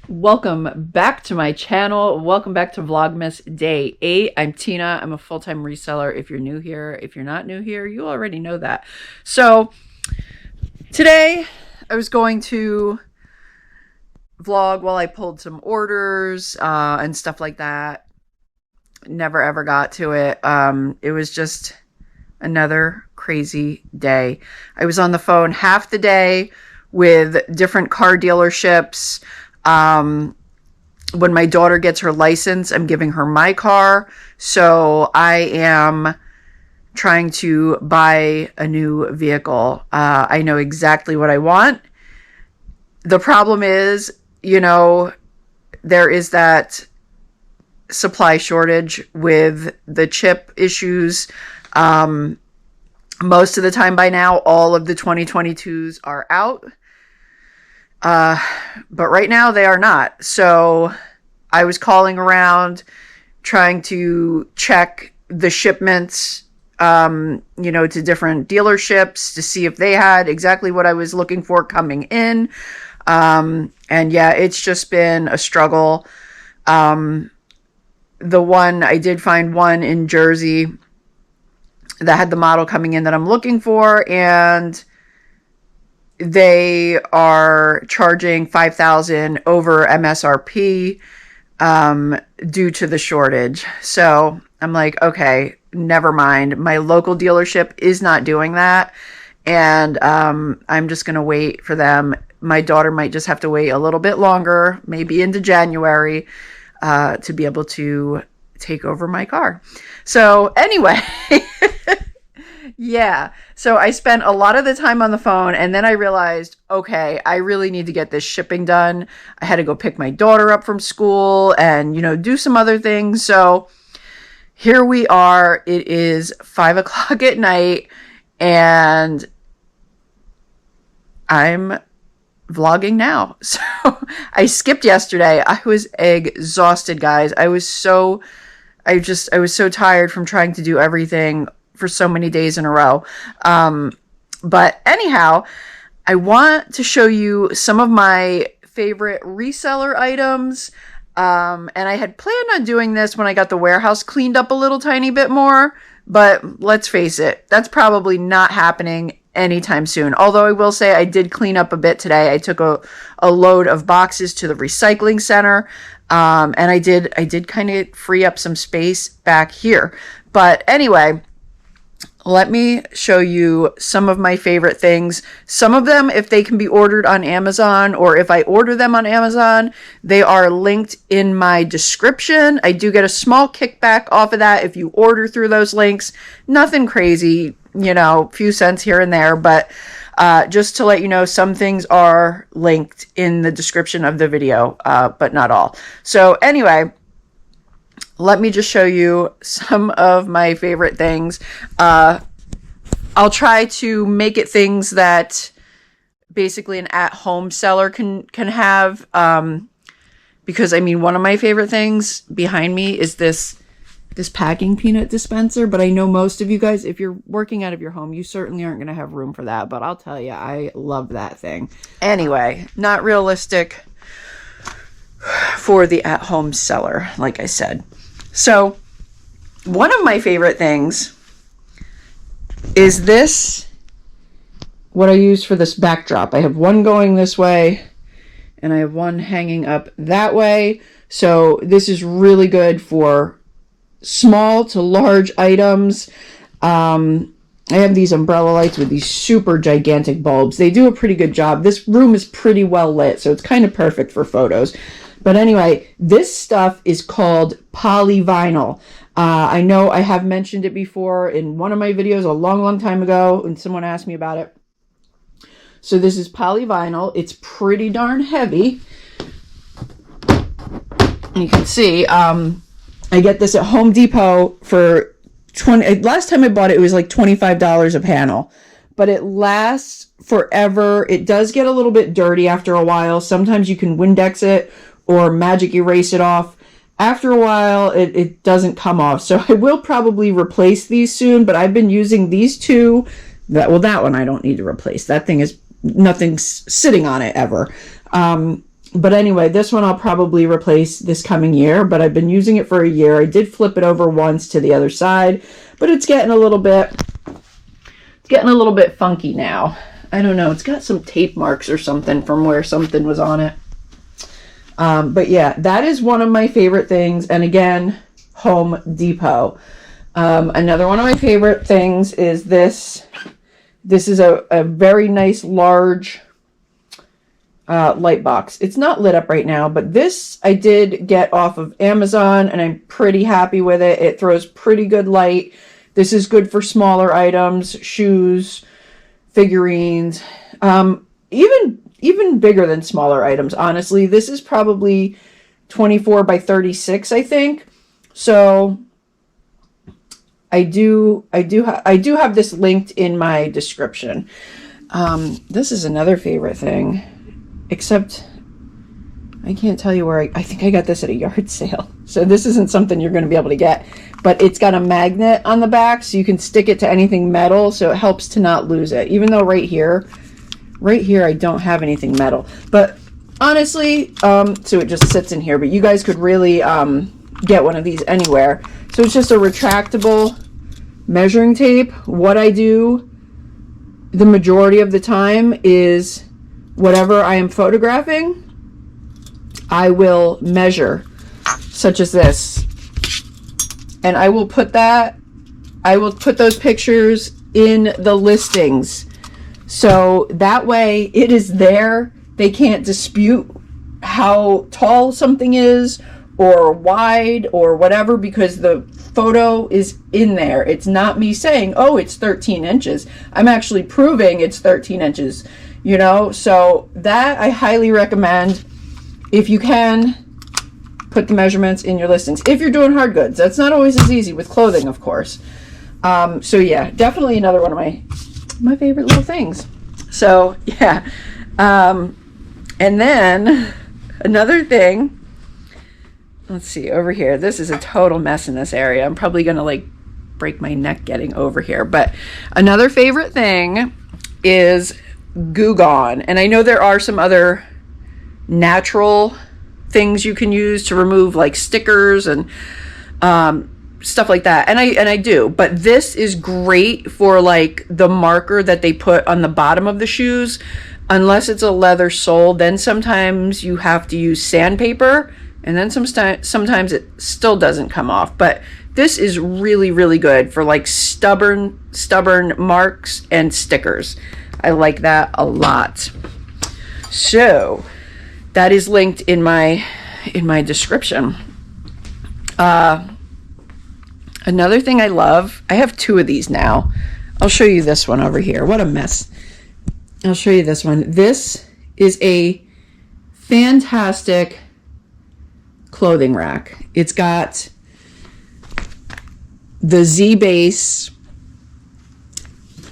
Welcome back to my channel. Welcome back to Vlogmas Day 8. I'm Tina. I'm a full-time reseller. If you're new here, if you're not new here, you already know that. So today I was going to vlog while I pulled some orders and stuff like that. Never ever got to it. It was just another crazy day. I was on the phone half the day with different car dealerships. When my daughter gets her license, I'm giving her my car. So I am trying to buy a new vehicle. I know exactly what I want. The problem is, there is that supply shortage with the chip issues. Most of the time by now, all of the 2022s are out. But right now they are not. So I was calling around trying to check the shipments, to different dealerships to see if they had exactly what I was looking for coming in. And yeah, it's just been a struggle. I did find one in Jersey that had the model coming in that I'm looking for, and they are charging $5,000 over MSRP due to the shortage. So I'm like, okay, never mind. My local dealership is not doing that, and I'm just going to wait for them. My daughter might just have to wait a little bit longer, maybe into January, to be able to take over my car. So anyway, yeah. So I spent a lot of the time on the phone, and then I realized, okay, I really need to get this shipping done. I had to go pick my daughter up from school and, do some other things. So here we are. It is 5 o'clock at night, and I'm vlogging now. So I skipped yesterday. I was exhausted, guys. I was so tired from trying to do everything for so many days in a row. But anyhow, I want to show you some of my favorite reseller items. And I had planned on doing this when I got the warehouse cleaned up a little tiny bit more, but let's face it, that's probably not happening anytime soon. Although I will say I did clean up a bit today. I took a load of boxes to the recycling center. And I did kind of free up some space back here. But anyway, let me show you some of my favorite things. Some of them, if they can be ordered on Amazon, or if I order them on Amazon, they are linked in my description. I do get a small kickback off of that if you order through those links. Nothing crazy, few cents here and there, but just to let you know, some things are linked in the description of the video, but not all. So anyway, let me just show you some of my favorite things. I'll try to make it things that basically an at-home seller can have. Because one of my favorite things behind me is this packing peanut dispenser. But I know most of you guys, if you're working out of your home, you certainly aren't going to have room for that. But I'll tell you, I love that thing. Anyway, not realistic for the at-home seller, like I said. So one of my favorite things is this, what I use for this backdrop. I have one going this way, and I have one hanging up that way. So this is really good for small to large items. I have these umbrella lights with these super gigantic bulbs. They do a pretty good job. This room is pretty well lit, so it's kind of perfect for photos. But anyway, this stuff is called polyvinyl. I know I have mentioned it before in one of my videos a long, long time ago, and someone asked me about it. So this is polyvinyl. It's pretty darn heavy. You can see, I get this at Home Depot for last time I bought it, it was like $25 a panel. But it lasts forever. It does get a little bit dirty after a while. Sometimes you can Windex it or magic erase it off. After a while, it doesn't come off. So I will probably replace these soon, but I've been using these two. That one I don't need to replace. That thing is, nothing's sitting on it ever. But anyway, this one I'll probably replace this coming year, but I've been using it for a year. I did flip it over once to the other side, but it's getting a little bit funky now. I don't know. It's got some tape marks or something from where something was on it. But yeah, that is one of my favorite things. And again, Home Depot. Another one of my favorite things is this. This is a very nice large light box. It's not lit up right now, but this I did get off of Amazon and I'm pretty happy with it. It throws pretty good light. This is good for smaller items, shoes, figurines, even bigger than smaller items. Honestly, this is probably 24 by 36, I think. So I do have this linked in my description. This is another favorite thing, except I can't tell you where I think I got this at a yard sale. So this isn't something you're going to be able to get, but it's got a magnet on the back so you can stick it to anything metal, so it helps to not lose it. Even though right here I don't have anything metal, but honestly, so it just sits in here, but you guys could really get one of these anywhere. So it's just a retractable measuring tape. What I do the majority of the time is whatever I am photographing, I will measure, such as this, and I will put those pictures in the listings, so that way it is there. They can't dispute how tall something is or wide or whatever, because the photo is in there. It's not me saying, oh, it's 13 inches. I'm actually proving it's 13 inches, you know? So that I highly recommend. If you can, put the measurements in your listings. If you're doing hard goods, that's not always as easy with clothing, of course. So yeah, definitely another one of my favorite little things. So yeah. And then another thing, let's see over here. This is a total mess in this area. I'm probably going to like break my neck getting over here. But another favorite thing is Goo Gone. And I know there are some other natural things you can use to remove like stickers and stuff like that, and I do, but this is great for like the marker that they put on the bottom of the shoes. Unless it's a leather sole, then sometimes you have to use sandpaper, and then sometimes it still doesn't come off. But this is really, really good for like stubborn marks and stickers. I like that a lot. So that is linked in my description. Another thing I love, I have two of these now. I'll show you this one over here. What a mess. I'll show you this one. This is a fantastic clothing rack. It's got the Z base,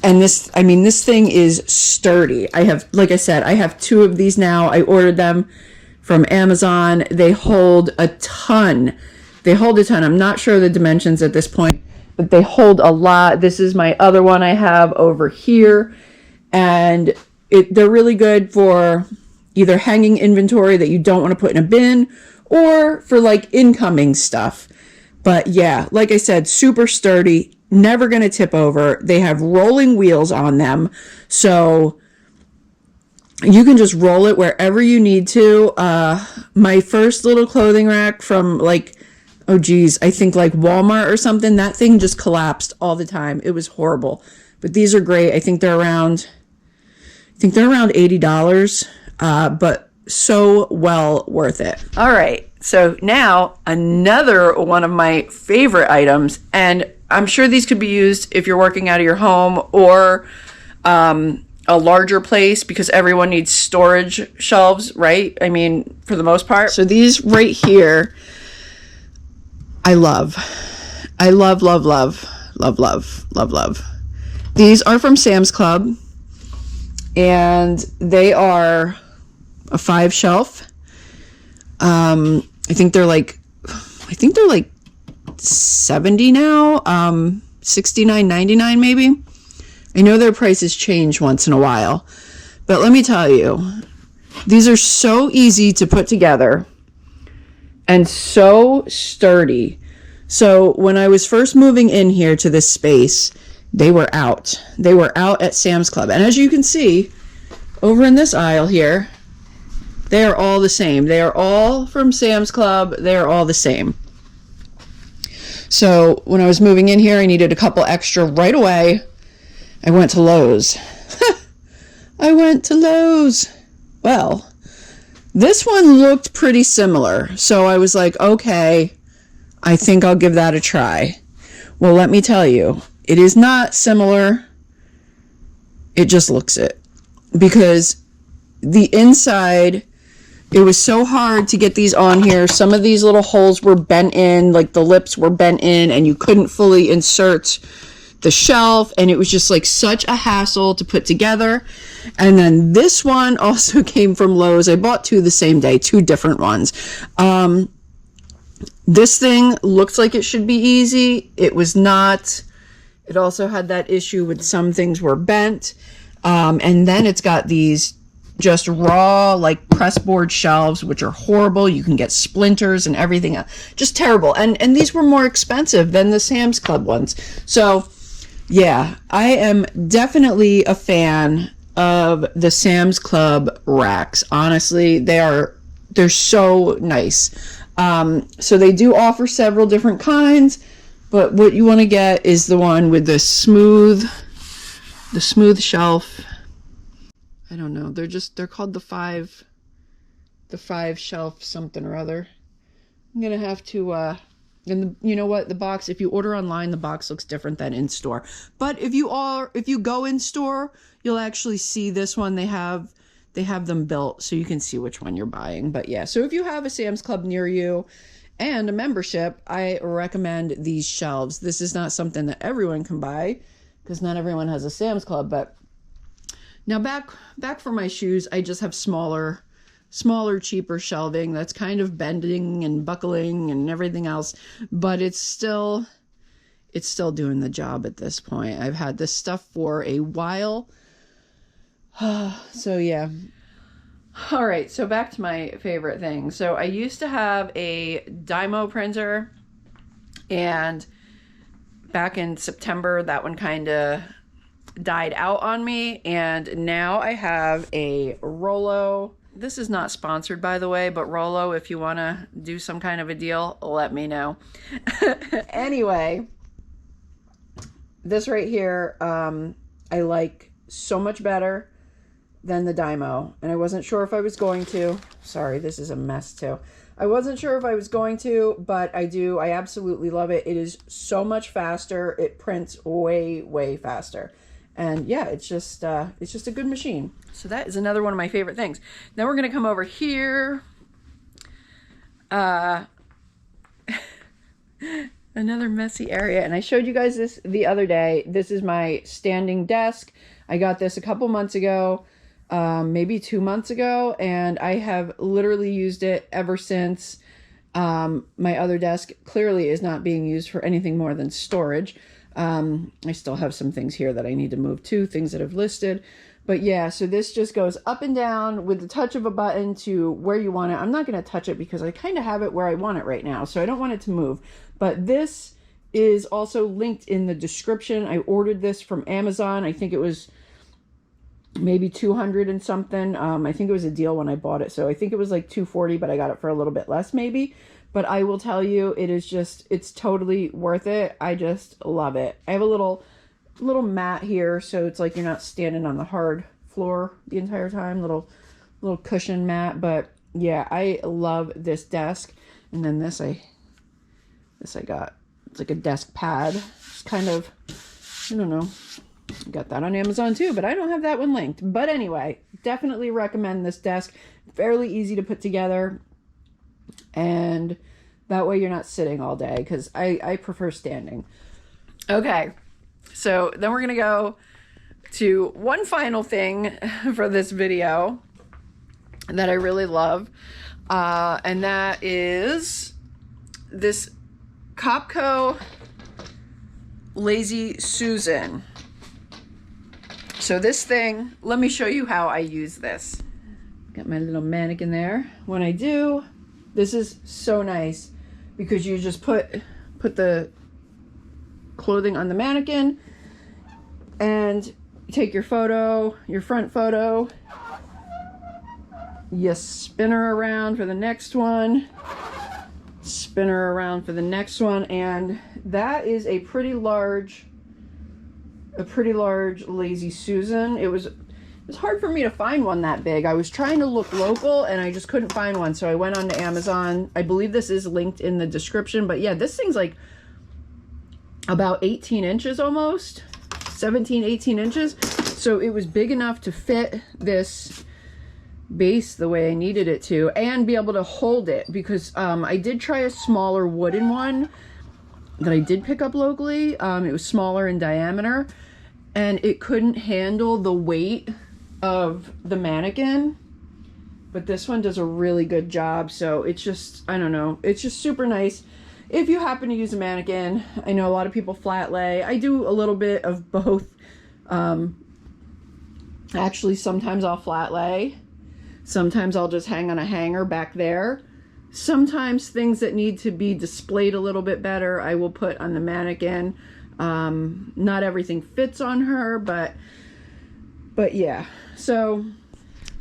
and this thing is sturdy. I have, like I said, I have two of these now. I ordered them from Amazon. They hold a ton. I'm not sure the dimensions at this point, but they hold a lot. This is my other one I have over here, and they're really good for either hanging inventory that you don't want to put in a bin, or for like incoming stuff. But yeah, like I said, super sturdy, never going to tip over. They have rolling wheels on them, so you can just roll it wherever you need to. My first little clothing rack from like, oh geez, I think like Walmart or something, that thing just collapsed all the time. It was horrible. But these are great. I think they're around $80, but so well worth it. All right. So now another one of my favorite items, and I'm sure these could be used if you're working out of your home or a larger place, because everyone needs storage shelves, right? I mean, for the most part. So these right here, I love. These are from Sam's Club, and they are a 5 shelf. I think they're like $70 now, $69.99 maybe. I know their prices change once in a while, but let me tell you, These are so easy to put together and so sturdy. So when I was first moving in here to this space, they were out. They were out at Sam's Club. And as you can see, over in this aisle here, they are all the same. They are all from Sam's Club. They are all the same. So when I was moving in here, I needed a couple extra right away. I went to Lowe's. I went to Lowe's. Well, this one looked pretty similar. So I was like, okay, I think I'll give that a try. Well, let me tell you, it is not similar. It just looks it. Because the inside, it was so hard to get these on here. Some of these little holes were bent in, like the lips were bent in, and you couldn't fully insert the shelf, and it was just like such a hassle to put together. And then this one also came from Lowe's. I bought two the same day, two different ones. This thing looks like it should be easy. It was not. It also had that issue with some things were bent. And then it's got these just raw, like pressboard shelves, which are horrible. You can get splinters and everything else. Just terrible. And these were more expensive than the Sam's Club ones. So yeah, I am definitely a fan of the Sam's Club racks. Honestly, they're so nice. So they do offer several different kinds, but what you want to get is the one with the smooth shelf. I don't know. They're called the five shelf something or other. I'm going to have to, and you know what? The box, if you order online, the box looks different than in store. But if you go in store, you'll actually see this one. They have them built so you can see which one you're buying. But yeah, so if you have a Sam's Club near you and a membership, I recommend these shelves. This is not something that everyone can buy because not everyone has a Sam's Club, but now back for my shoes, I just have smaller, cheaper shelving that's kind of bending and buckling and everything else, but it's still doing the job at this point. I've had this stuff for a while. So yeah. All right, so back to my favorite thing. So I used to have a Dymo printer, and back in September, that one kind of died out on me, and now I have a Rollo. This is not sponsored, by the way, but Rollo, if you want to do some kind of a deal, let me know. Anyway, this right here, I like so much better than the Dymo, and I wasn't sure if I was going to. Sorry, this is a mess too. I wasn't sure if I was going to, but I do. I absolutely love it. It is so much faster. It prints way, way faster. And yeah, it's just a good machine. So that is another one of my favorite things. Now we're going to come over here. Another messy area. And I showed you guys this the other day. This is my standing desk. I got this a couple months ago, maybe 2 months ago. And I have literally used it ever since. My other desk clearly is not being used for anything more than storage. I still have some things here that I need to move to, things that I've listed. But yeah, so this just goes up and down with the touch of a button to where you want it. I'm not going to touch it because I kind of have it where I want it right now, so I don't want it to move. But this is also linked in the description. I ordered this from Amazon. I think it was maybe 200 and something. I think it was a deal when I bought it. So I think it was like 240, but I got it for a little bit less maybe. But I will tell you, it's totally worth it. I just love it. I have a little mat here, so it's like you're not standing on the hard floor the entire time. Little cushion mat. But yeah, I love this desk. And then this I got. It's like a desk pad. It's kind of, I don't know. I got that on Amazon too, but I don't have that one linked. But anyway, definitely recommend this desk. Fairly easy to put together. And that way you're not sitting all day, because I prefer standing. Okay, so then we're going to go to one final thing for this video that I really love. And that is this Copco Lazy Susan. So this thing, let me show you how I use this. Got my little mannequin there. When I do, this is so nice because you just put the clothing on the mannequin and take your photo, your front photo, you spin her around for the next one, spin her around for the next one, and that is a pretty large Lazy Susan. It was hard for me to find one that big. I was trying to look local and I just couldn't find one, so I went on to Amazon. I believe this is linked in the description, but yeah, this thing's like about 18 inches almost, 17, 18 inches. So it was big enough to fit this base the way I needed it to and be able to hold it, because I did try a smaller wooden one that I did pick up locally. It was smaller in diameter and it couldn't handle the weight of the mannequin, but this one does a really good job. So it's just, I don't know, it's just super nice if you happen to use a mannequin. I know a lot of people flat lay. I do a little bit of both. Actually, sometimes I'll flat lay, sometimes I'll just hang on a hanger back there. Sometimes things that need to be displayed a little bit better I will put on the mannequin. Not everything fits on her, but yeah. So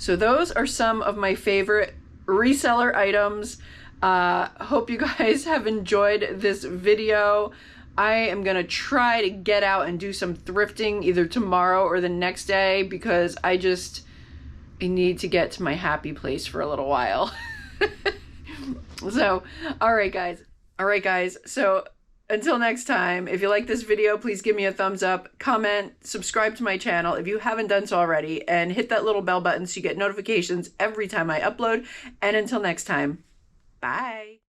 those are some of my favorite reseller items. Hope you guys have enjoyed this video. I am gonna try to get out and do some thrifting either tomorrow or the next day, because I need to get to my happy place for a little while. So, all right guys. So until next time, if you like this video, please give me a thumbs up, comment, subscribe to my channel if you haven't done so already, and hit that little bell button so you get notifications every time I upload. And until next time, bye.